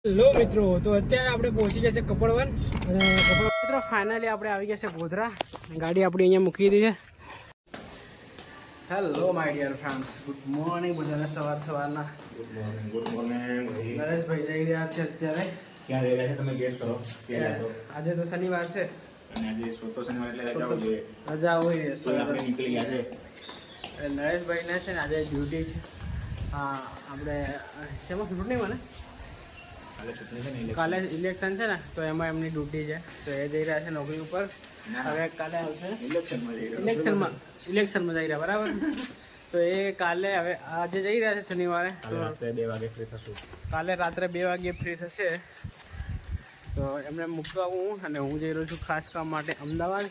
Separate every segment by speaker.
Speaker 1: Hello મિત્રો, તો અત્યારે આપણે પહોંચી ગયા છે કપડવન અને કપડવન મિત્રો ફાઇનલી આપણે આવી ગયા છે ગોધરા. ગાડી આપણી અહીંયા મૂકી દીધી છે. Hello my dear friends, good morning બધાને. સવારના
Speaker 2: ગુડ મોર્નિંગ.
Speaker 1: નરેશભાઈ જઈ રહ્યા છે અત્યારે.
Speaker 2: ક્યાં જઈ રહ્યા છે તમે ગેસ કરો.
Speaker 1: આજે તો શનિવાર છે
Speaker 2: અને આજે ચોથો શનિવાર એટલે રજા હોય જોઈએ.
Speaker 1: રજા હોય
Speaker 2: તો આપણે નીકળી ગયા છે.
Speaker 1: નરેશભાઈને છે ને આજે ડ્યુટી છે. હા, આપણે શેમાં ચૂંટણી મને કાલે ઇલેક્શન છે ને, તો એમાં એમની ડ્યુટી છે, તો એ જઈ રહ્યા છે નોકરી ઉપર. હવે કાલે આવશે ઇલેક્શનમાં જઈ રહ્યા, બરાબર. તો એ કાલે હવે આજે જઈ રહ્યા છે શનિવારે, તો
Speaker 2: રાત્રે 2 વાગે ફ્રી થશું.
Speaker 1: કાલે રાત્રે 2 વાગે ફ્રી થશે. તો એમને મૂકવા હું અને હું જઈ રહ્યો છું ખાસ કામ માટે અમદાવાદ.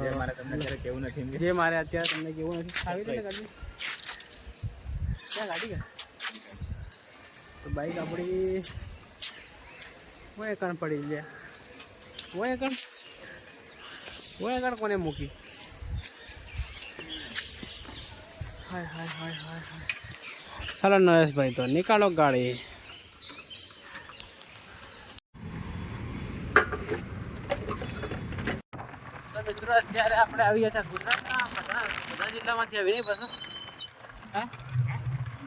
Speaker 2: જે મારે તમને અત્યારે કેવું નથી,
Speaker 1: જે મારે અત્યારે તમને કેવું નથી. આવી રીતે ગાડી ક્યાં ગાડી ગયા તો બાઈક આપણી હું એકણ પડી ગયા. હું એકણ કોને મૂકી? હાય હાય હાય હાય હાય. ચાલો નરેશભાઈ, તો નીકાળો ગાડી. તો મિત્રો અત્યારે આપણે આવી ગયા હતા ગુજરાતના બધા જિલ્લામાંથી આવી નહીં બસો. હા,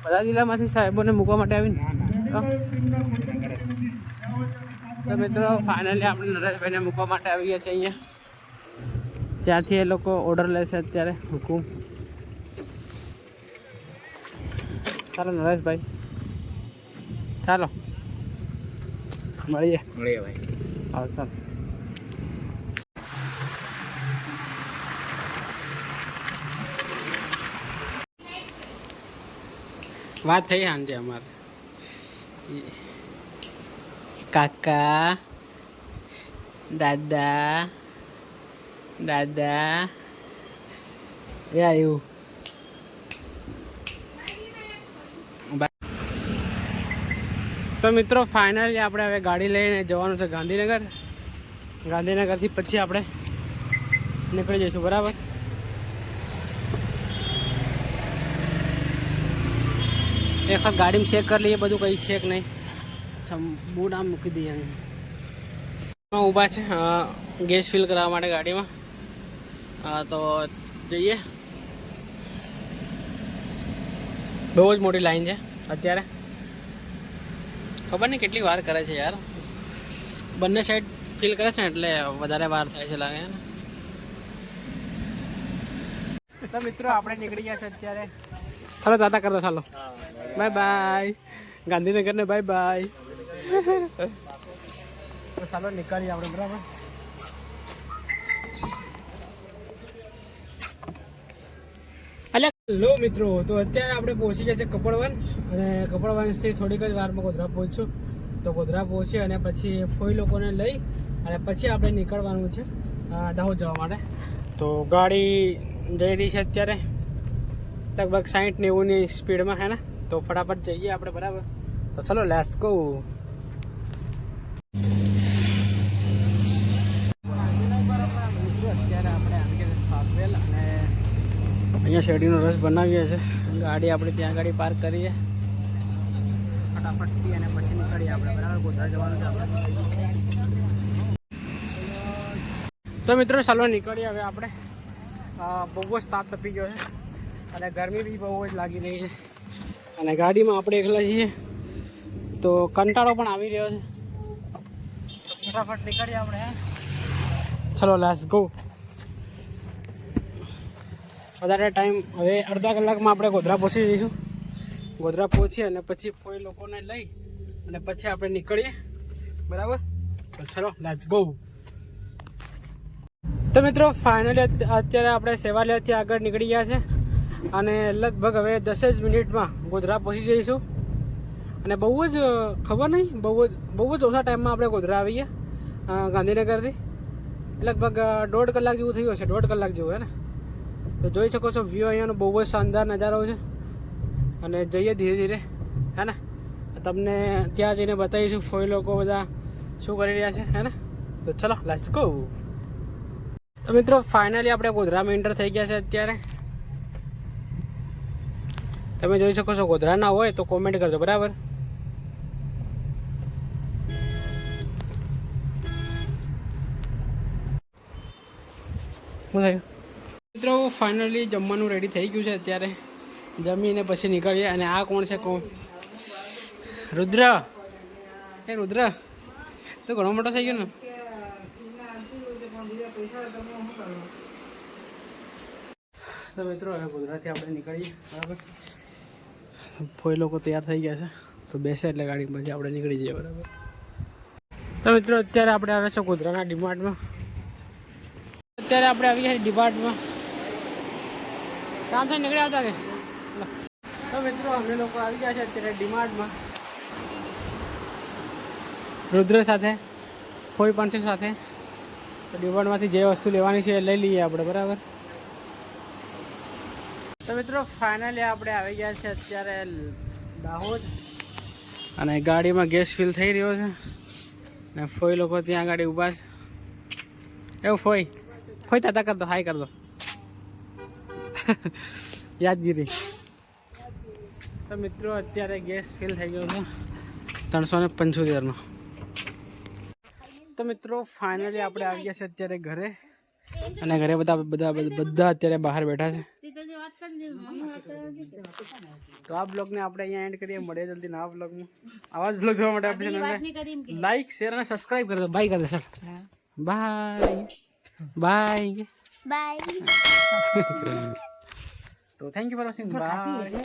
Speaker 1: બધા જિલ્લામાંથી સાહેબોને મૂકવા માટે આવીને. તો મિત્રો ફાઇનલી આપણે નરેશભાઈને મૂકવા માટે આવી ગયા છે અહીંયા. ત્યાંથી એ લોકો ઓર્ડર લેશે અત્યારે હુકુમ. ચાલો નરેશભાઈ, ચાલો મળીએ
Speaker 2: ભાઈ.
Speaker 1: હા ચાલો. વાત થઈ સાંજે અમારે. કાકા, દાદા એ આવ્યું. તો મિત્રો ફાઇનલી આપણે હવે ગાડી લઈને જવાનું છે ગાંધીનગર. ગાંધીનગરથી પછી આપણે નીકળી જઈશું, બરાબર. એક વખત ગાડીમાં ચેક કરી લઈએ બધું કંઈ છે કે નહીં. બૂટ આમ મૂકી દઈએ. ઊભા છે ગેસ ફિલ કરાવવા માટે ગાડીમાં. તો જઈએ. બહુ જ મોટી લાઈન છે અત્યારે. ખબર નહીં કેટલી વાર કરે છે યાર. બંને સાઈડ ફિલ કરે છે ને એટલે વધારે વાર થાય છે લાગે ને. તો મિત્રો આપણે નીકળી ગયા છે અત્યારે. ચાલો દાદા કરતો, ચાલો બાય બાય. ગાંધીનગર ને બાય બાય. તો ચાલો નીકળીએ આપણે, બરાબર. હેલો મિત્રો, તો અત્યારે આપણે પહોંચી ગયા છે કપડવન અને કપડવનથી થોડીક જ વારમાં ગોધરા પહોંચશું. તો ગોધરા પહોંચી અને પછી ફોઈ લોકોને લઈ અને પછી આપણે નીકળવાનું છે દાહોદ જવા માટે. તો ગાડી જઈ રહી છે અત્યારે લગભગ 60-90ની સ્પીડમાં, હે ને. તો ફટાફટ જઈએ આપણે, બરાબર. તો ચલો લેટ્સ ગો. અત્યારે આપણે આવી ગયા સાતવેલ અને અહીંયા શેરડીનો રસ બનાવીએ છીએ. ગાડી આપણે ત્યાં ગાડી પાર્ક કરીએ ફટાફટથી અને પછી નીકળીએ આપણે, બરાબર. ગોધરા જવાનું છે આપણે. તો મિત્રો ચાલો નીકળીએ હવે આપણે. બહુ જ તાપ તપી ગયો છે અને ગરમી બી બહુ જ લાગી રહી છે અને ગાડીમાં આપણે એકલા છીએ તો કંટાળો પણ આવી રહ્યો છે. તો ફટાફટ નીકળીએ આપણે. ચલો લેટ્સ ગો. વધારે ટાઈમ હવે અડધા કલાકમાં આપણે ગોધરા પહોંચી જઈશું. ગોધરા પહોંચી અને પછી કોઈ લોકોને લઈ અને પછી આપણે નીકળીએ, બરાબર. તો ચલો લેટ્સ ગો. તો મિત્રો ફાઇનલી અત્યારે આપણે સેવાલિયાથી આગળ નીકળી ગયા છે અને લગભગ હવે 10 જ મિનિટમાં ગોધરા પહોંચી જઈશું. અને બહુ જ ખબર નહીં, બહુ જ ઓછા ટાઈમમાં આપણે ગોધરા આવી ગયા ગાંધીનગરથી. લગભગ 1.5 કલાક જેવું થયું હશે, 1.5 કલાક જેવું, હે ને. તો જોઈ શકો છો વ્યૂ અહીંયાનો બહુ જ શાનદાર નજારો છે અને જઈએ ધીરે ધીરે, હે ને. તમને ત્યાં જઈને બતાવીશું ફોઈ લોકો બધા શું કરી રહ્યા છે, હે ને. તો ચલો લેટ્સ ગો. તો મિત્રો ફાઇનલી આપણે ગોધરામાં એન્ટર થઈ ગયા છે અત્યારે. તમે જોઈ શકો છો. ગોધરા ના હોય તો કોમેન્ટ કરજો, બરાબર. શું થયું મિત્રો? ફાઇનલી જમવાનું રેડી થઈ ગયું છે. અત્યારે જમીને પછી નીકળીએ. અને આ કોણ છે? કોણ? રુદ્ર. એ રુદ્ર તો ઘણો મોટો થઈ ગયો ને. તો મિત્રો હવે ગુજરાતથી આપણે નીકળીએ. બરાબર, ફોઈ લોકો તૈયાર થઈ ગયા છે, તો બેસે એટલે ગાડી પછી આપણે નીકળી જઈએ. બરાબર. તો મિત્રો અત્યારે આપણે આવે છે ગોધરાના ડીમાર્ટમાં. અત્યારે આપણે આવી ગયા ડીમાર્ટમાં. કામ થઈ નીકળી આવતા કે. તો મિત્રો અમે લોકો આવી ગયા છે અત્યારે ડીમાર્ટમાં રુદ્ર સાથે, કોઈ પણ છે સાથે. તો ડીમાર્ટમાંથી જે વસ્તુ લેવાની છે એ લઈ લઈએ આપણે. બરાબર. તો મિત્રો ફાઇનલી આપણે આવી ગયા છે અત્યારે દાહોદ. અને ગાડીમાં ગેસ ફિલ થઈ રહ્યો છે ને ફોઈ લોકો ત્યાં ગાડી ઊભા છે. એવું ફોઈ તાતા કરતો, હાય કરતો. યાદગીરી. તો મિત્રો અત્યારે ગેસ ફિલ થઈ ગયો છે 375નો. તો મિત્રો ફાઇનલી આપણે આવી ગયા છે અત્યારે ઘરે. અને ઘરે બધા અત્યારે બહાર બેઠા છે. તો આ બ્લોગને આપણે અહીંયા એન્ડ કરીએ. મળીએ જલ્દી નવા બ્લોગમાં. આવા જ બ્લોગ જોવા માટે આપણે ચેનલને લાઈક, શેર અને સબસ્ક્રાઇબ કરી દો. બાય કરી દો સર. Bye bye bye. તો thank you for watching. By.